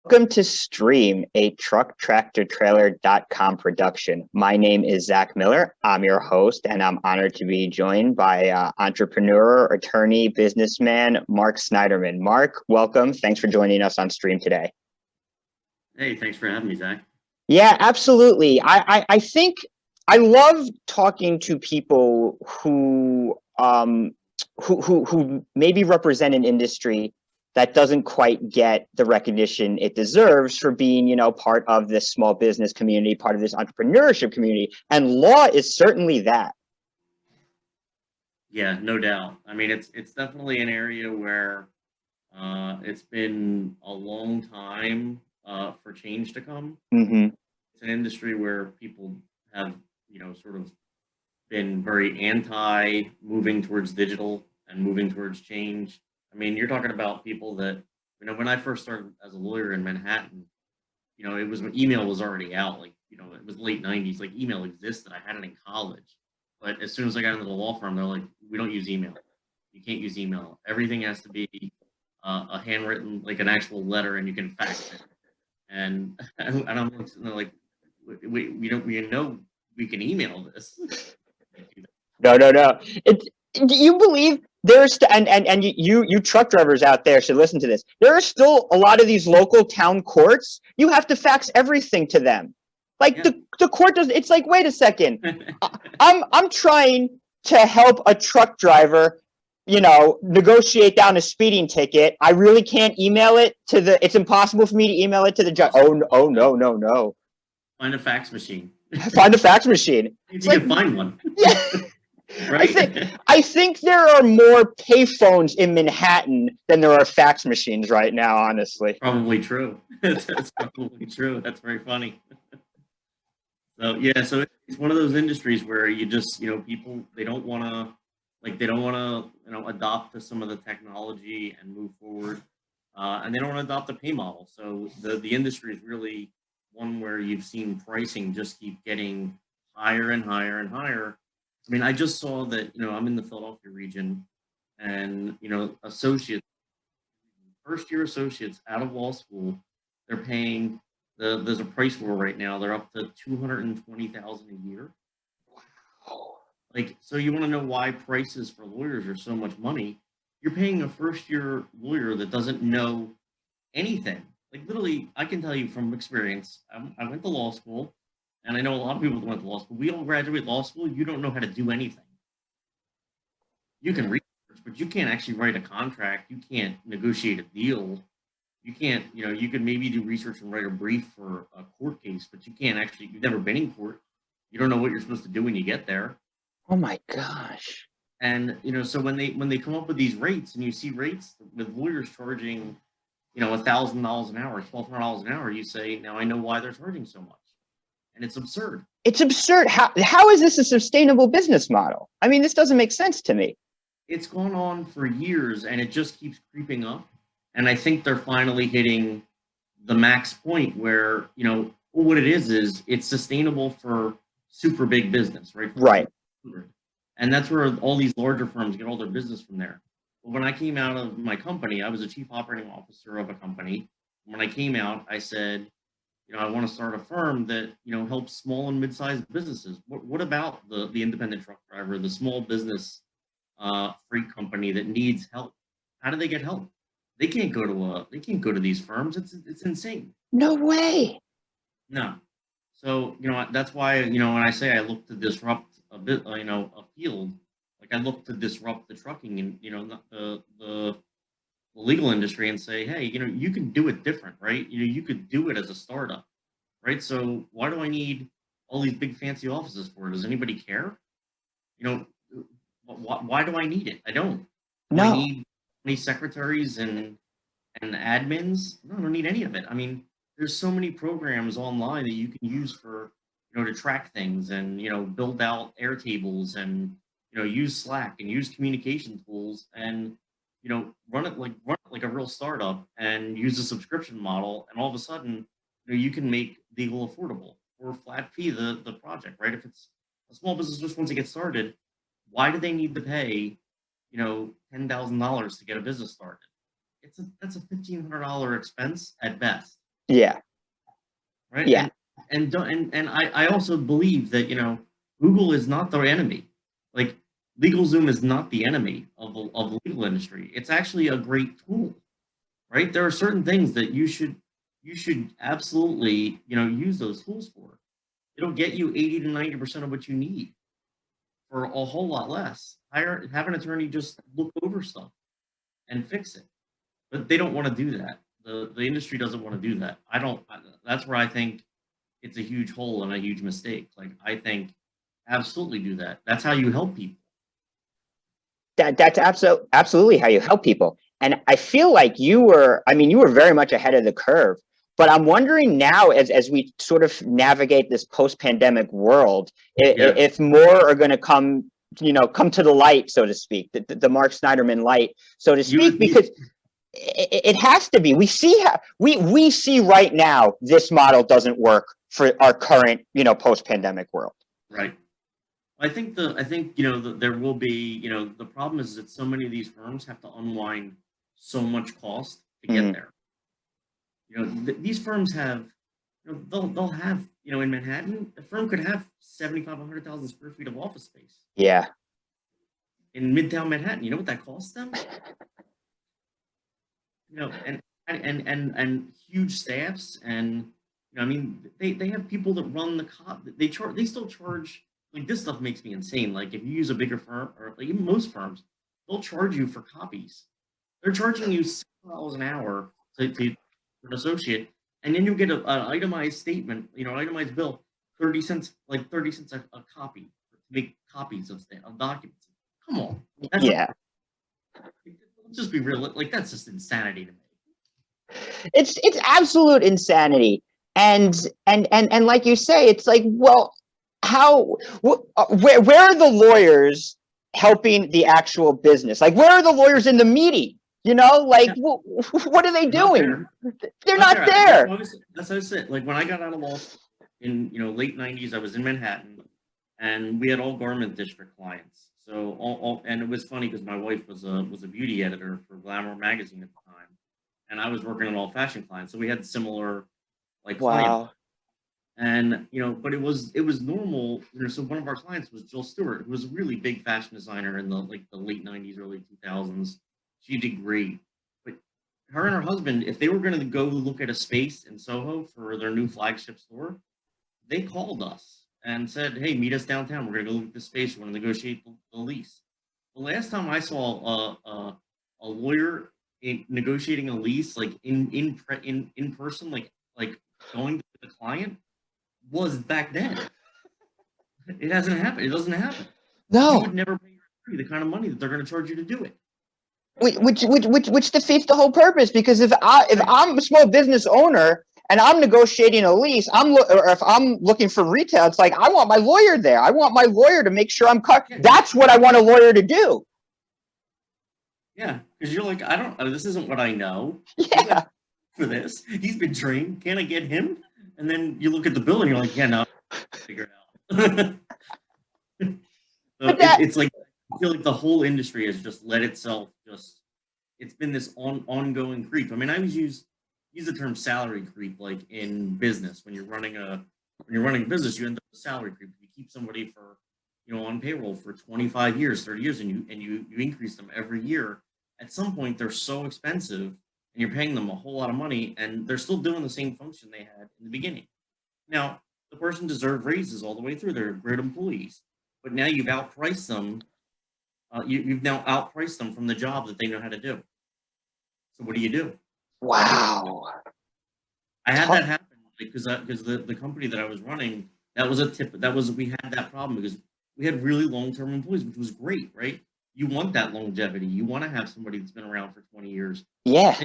Welcome to Stream, a TruckTractorTrailor.com production. My name is Zach Miller. I'm your host, and I'm honored to be joined by entrepreneur, attorney, businessman, Marc Snyderman. Marc, welcome. Thanks for joining us on Stream today. Hey, thanks for having me, Zach. Yeah, absolutely. I think I love talking to people who maybe represent an industry that doesn't quite get the recognition it deserves for being, part of this small business community, part of this entrepreneurship community. And law is certainly that. Yeah, no doubt. I mean, it's definitely an area where it's been a long time for change to come. Mm-hmm. It's an industry where people have, sort of been very anti moving towards digital and moving towards change. I mean, you're talking about people that, when I first started as a lawyer in Manhattan, it was when email was already out. Like, it was late 90s. Like, email existed. I had it in college. But as soon as I got into the law firm, they're like, we don't use email. You can't use email. Everything has to be a handwritten, like an actual letter, and you can fax it. And I'm like, we know we can email this. No. Do you believe there's and you truck drivers out there should listen to this. There are still a lot of these local town courts. You have to fax everything to them. Like the court does. It's like, wait a second. I'm trying to help a truck driver, negotiate down a speeding ticket. I really can't email it to the. It's impossible for me to email it to the judge. Oh no. Find a fax machine. Find a fax machine. You can find one. Yeah. Right. I think there are more payphones in Manhattan than there are fax machines right now, honestly. Probably true. That's probably true. That's very funny. So it's one of those industries where you just, people, they don't want to adopt to some of the technology and move forward, and they don't want to adopt the pay model. So the industry is really one where you've seen pricing just keep getting higher and higher and higher. I mean, I just saw that, I'm in the Philadelphia region, and, associates, first-year associates out of law school, they're paying, there's a price war right now. They're up to $220,000 a year. Like, so you want to know why prices for lawyers are so much money? You're paying a first-year lawyer that doesn't know anything. Like, literally, I can tell you from experience, I went to law school. And I know a lot of people that went to law school. We all graduate law school. You don't know how to do anything. You can research, but you can't actually write a contract. You can't negotiate a deal. You can't, you can maybe do research and write a brief for a court case, but you can't actually, you've never been in court. You don't know what you're supposed to do when you get there. Oh my gosh. And, so when they come up with these rates, and you see rates with lawyers charging, $1,000 an hour, $1,200 an hour, you say, now I know why they're charging so much. And it's absurd. It's absurd. How is this a sustainable business model? I mean, this doesn't make sense to me. It's gone on for years, and it just keeps creeping up. And I think they're finally hitting the max point where, what it is it's sustainable for super big business, right? Right. And that's where all these larger firms get all their business from there. But when I came out of my company, I was a chief operating officer of a company. When I came out, I said, I want to start a firm that, helps small and mid-sized businesses. What about the independent truck driver, the small business freight company that needs help? How do they get help? They can't go to these firms. It's insane. No way. No. So, that's why, when I say I look to disrupt a bit, a field, like I look to disrupt the trucking and, the legal industry and say, hey, you can do it different, right? You could do it as a startup, right? So why do I need all these big fancy offices for? Does anybody care? Why do I need it? I don't. Do I need any secretaries and admins? No, I don't need any of it. I mean, there's so many programs online that you can use for, to track things and, build out Airtables and, use Slack and use communication tools and, run it like a real startup and use a subscription model. And all of a sudden, you can make legal affordable or flat fee the project, right? If it's a small business just wants to get started, why do they need to pay, $10,000 to get a business started? That's a $1,500 expense at best. Yeah. right? Yeah. And I also believe that, Google is not the enemy. Like, LegalZoom is not the enemy of the legal industry. It's actually a great tool, right? There are certain things that you should absolutely, use those tools for. It'll get you 80 to 90% of what you need for a whole lot less. Have an attorney just look over stuff and fix it. But they don't want to do that. The industry doesn't want to do that. I don't. That's where I think it's a huge hole and a huge mistake. Like, I think absolutely do that. That's how you help people. That's absolutely how you help people. And I feel like you were very much ahead of the curve. But I'm wondering now, as we sort of navigate this post-pandemic world, Yeah. if more are going to come to the light, so to speak, the Marc Snyderman light, so to speak, because it has to be. We see right now this model doesn't work for our current, post-pandemic world. Right. I think there will be, the problem is that so many of these firms have to unwind so much cost to get there. These firms have, they'll have, in Manhattan, a firm could have 75, 100,000 square feet of office space Yeah. in Midtown Manhattan. You know what that costs them? And huge staffs, and I mean, they have people that run they still charge. Like, this stuff makes me insane. Like, if you use a bigger firm, or like even most firms, they'll charge you for copies. They're charging you $6 an hour for an associate, and then you'll get an itemized statement, itemized bill, 30 cents, like 30 cents a copy to make copies of documents. Come on, Yeah. let's just be real. Like, that's just insanity to me. It's absolute insanity. And like you say, it's like, well, where are the lawyers helping the actual business? Like, where are the lawyers in the meeting? Like, what are they doing? They're not there. That's what I said. Like, when I got out of law school in late '90s, I was in Manhattan, and we had all garment district clients. So and it was funny because my wife was a beauty editor for Glamour magazine at the time, and I was working on all fashion clients. So we had similar, like, clients. Wow. And but it was normal. So one of our clients was Jill Stewart, who was a really big fashion designer in the late '90s, early 2000s. She did great, but her and her husband, if they were going to go look at a space in Soho for their new flagship store, they called us and said, "Hey, meet us downtown. We're going to go look at the space. We want to negotiate the lease." The last time I saw a lawyer negotiating a lease, like in person, like going to the client, was back then. It hasn't happened. It doesn't happen. No. You would never pay your attorney the kind of money that they're going to charge you to do it. Which defeats the whole purpose, because if I'm a small business owner and I'm negotiating a lease, or if I'm looking for retail, it's like, I want my lawyer there. I want my lawyer to make sure I'm cut. That's what I want a lawyer to do. Yeah, because you're like, this isn't what I know. Yeah. For this, he's been trained. Can I get him? And then you look at the bill and you're like, yeah, no, figure it out. So it's like, I feel like the whole industry has just let itself it's been this ongoing creep. I mean, I always use the term salary creep, like in business. When you're running a business, you end up with salary creep. You keep somebody for, on payroll for 25 years, 30 years, and you increase them every year. At some point, they're so expensive, and you're paying them a whole lot of money, and they're still doing the same function they had in the beginning. Now, the person deserved raises all the way through. They're great employees, but now you've outpriced them. You've now outpriced them from the job that they know how to do. So what do you do? Wow. I had that happen because the company that I was running, we had that problem because we had really long-term employees, which was great, right? You want that longevity. You want to have somebody that's been around for 20 years. Yeah.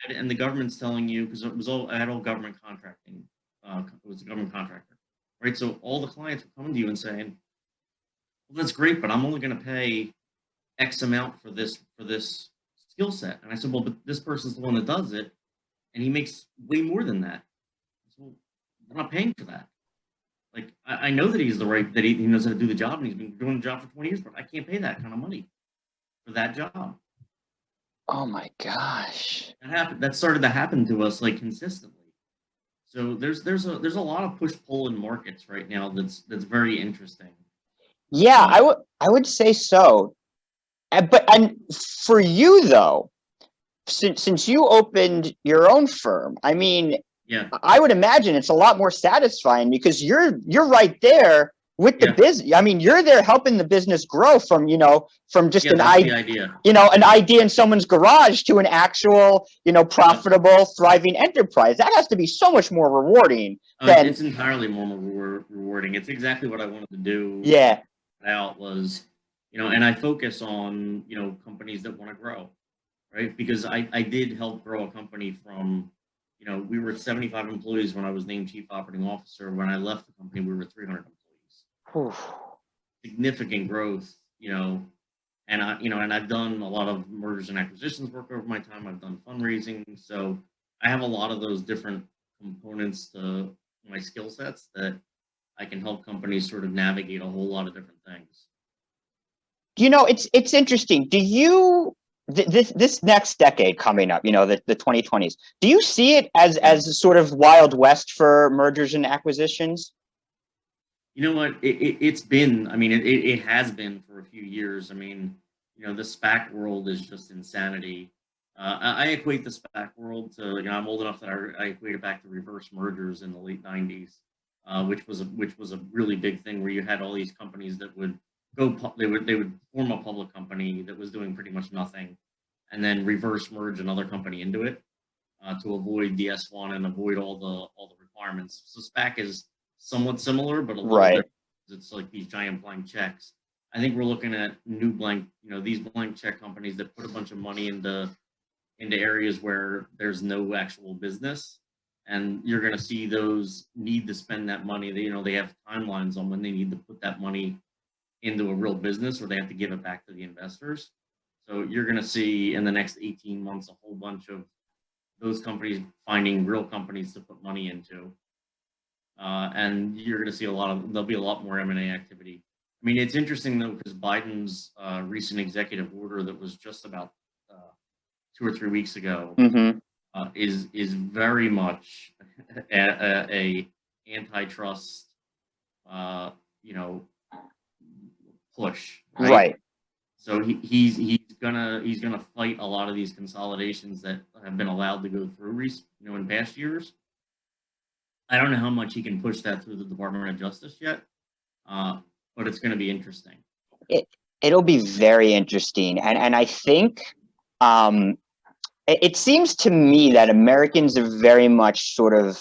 And the government's telling you, because I had all government contracting. It was a government contractor, right? So all the clients were coming to you and saying, "Well, that's great, but I'm only going to pay X amount for this skill set." And I said, "Well, but this person's the one that does it, and he makes way more than that." I said, "Well, I'm not paying for that. Like, I know that that he knows how to do the job, and he's been doing the job for 20 years, but I can't pay that kind of money for that job." Oh my gosh. That started to happen to us, like, consistently. So there's a lot of push pull in markets right now that's very interesting. Yeah, I would say so. But for you though, since you opened your own firm, I mean, Yeah, I would imagine it's a lot more satisfying because you're right there with the yeah, business. I mean, you're there helping the business grow from, from just yeah. an That's the idea, idea. an idea in someone's garage to an actual, Yep. profitable, thriving enterprise. That has to be so much more rewarding than, It's entirely more rewarding. It's exactly what I wanted to do. yeah, Out was, and I focus on companies that want to grow, right? Because I did help grow a company from, we were 75 employees when I was named chief operating officer. When I left the company, we were 300 employees. Significant growth, and I've done a lot of mergers and acquisitions work over my time. I've done fundraising, so I have a lot of those different components to my skill sets that I can help companies sort of navigate a whole lot of different things. it's interesting. Do you this next decade coming up, the 2020s, do you see it as Yeah. as a sort of Wild West for mergers and acquisitions? You know what? It's been, I mean, it has been for a few years. I mean, the SPAC world is just insanity. I equate the SPAC world to, I'm old enough that I equate it back to reverse mergers in the late 90s, which was a really big thing where you had all these companies that would they would form a public company that was doing pretty much nothing, and then reverse merge another company into it to avoid the S1 and avoid all the requirements. So SPAC is somewhat similar, but a little Right. different. It's like these giant blank checks. I think we're looking at new blank, these blank check companies that put a bunch of money into areas where there's no actual business, and you're going to see those need to spend that money. They have timelines on when they need to put that money into a real business, or they have to give it back to the investors. So you're going to see in the next 18 months a whole bunch of those companies finding real companies to put money into. And you're going to see there'll be a lot more M&A activity. I mean, it's interesting though, because Biden's recent executive order that was just about 2 or 3 weeks ago Mm-hmm. is very much a antitrust, uh, you know, push, right? Right. So he's gonna fight a lot of these consolidations that have been allowed to go through, in past years. I don't know how much he can push that through the Department of Justice yet, but it's going to be interesting. It'll be very interesting, and I think um, it seems to me that Americans are very much sort of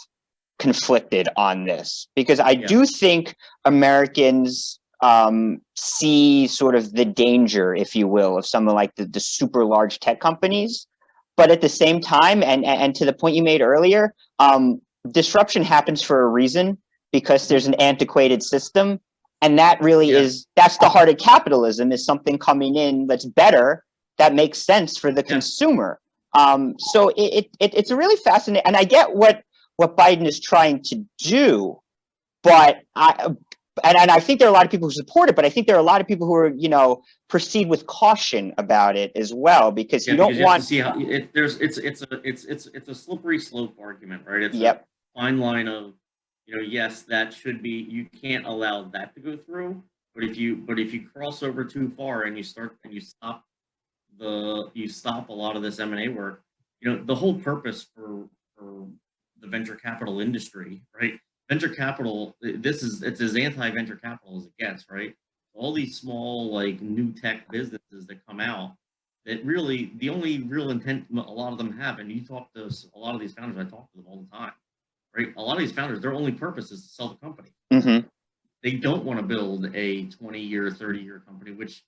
conflicted on this because I Yeah, do think Americans see sort of the danger, if you will, of some of like the super large tech companies. But at the same time, and to the point you made earlier, disruption happens for a reason because there's an antiquated system. And that really yeah, that's the heart of capitalism, is something coming in that's better, that makes sense for the yeah, consumer. So it's a really fascinating, and I get what Biden is trying to do, but I think there are a lot of people who support it, but I think there are a lot of people who are, proceed with caution about it as well, because yeah. you don't Because you have to want. see how it's a slippery slope argument, right? It's a Yep. fine line of, yes, that should be. You can't allow that to go through, but if you cross over too far and you stop a lot of this M&A work, the whole purpose for the venture capital industry, right? Venture capital, it's as anti-venture capital as it gets, right? All these small, like, new tech businesses that come out, that really the only real intent a lot of them have, and you talk to a lot of these founders, I talk to them all the time, right? A lot of these founders, their only purpose is to sell the company. Mm-hmm. They don't want to build a 20-year, 30-year company, which,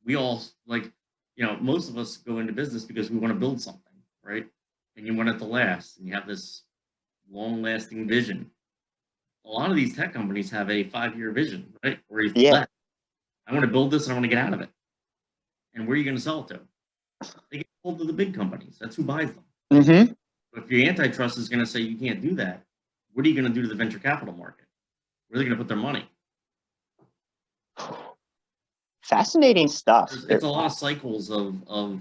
we all like, most of us go into business because we want to build something, right? And you want it to last, and you have this long lasting vision. A lot of these tech companies have a 5-year vision, right? Where you Yeah. left. I want to build this and I want to get out of it. And where are you going to sell it to? They get sold to the big companies. That's who buys them. Mm-hmm. But if your antitrust is going to say you can't do that, what are you going to do to the venture capital market? Where are they going to put their money? Fascinating stuff. It's a lot of cycles of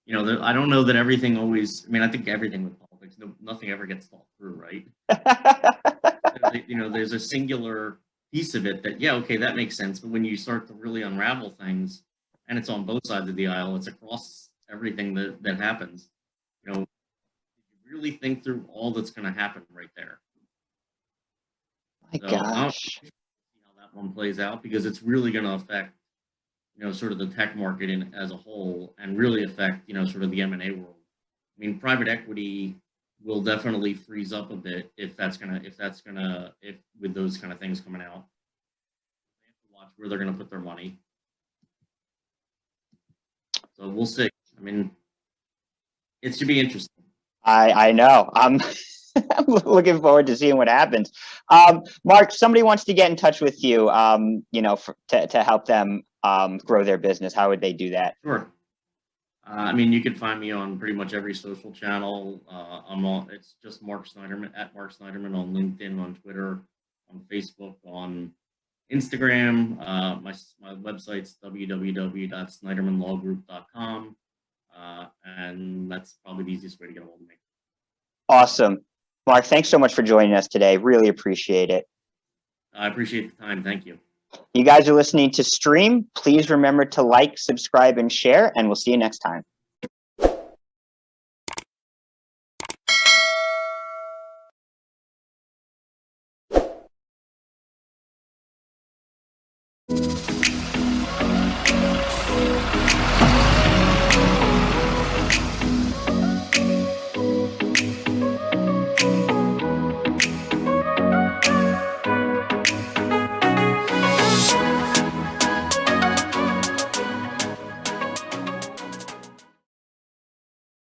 you know, I don't know that everything always. I mean, I think everything with politics, nothing ever gets thought through, right? You know, there's a singular piece of it that, yeah, okay, that makes sense. But when you start to really unravel things, and it's on both sides of the aisle, it's across everything that happens. You know, you really think through all that's going to happen right there. My So I'll gosh. see how that one plays out, because it's really going to affect, you know, sort of the tech market as a whole, and really affect, you know, sort of the M&A world. I mean, private equity will definitely freeze up a bit if with those kind of things coming out. They have to watch where they're going to put their money. So we'll see. I mean, it should be interesting. I know. I'm looking forward to seeing what happens. Marc, somebody wants to get in touch with you, you know, to help them grow their business. How would they do that? Sure. I mean, you can find me on pretty much every social channel. It's just Marc Snyderman, at Marc Snyderman, on LinkedIn, on Twitter, on Facebook, on Instagram. My website's www.snydermanlawgroup.com. And that's probably the easiest way to get a hold of me. Awesome. Marc, thanks so much for joining us today. Really appreciate it. I appreciate the time. Thank you. You guys are listening to Stream. Please remember to like, subscribe, and share, and we'll see you next time.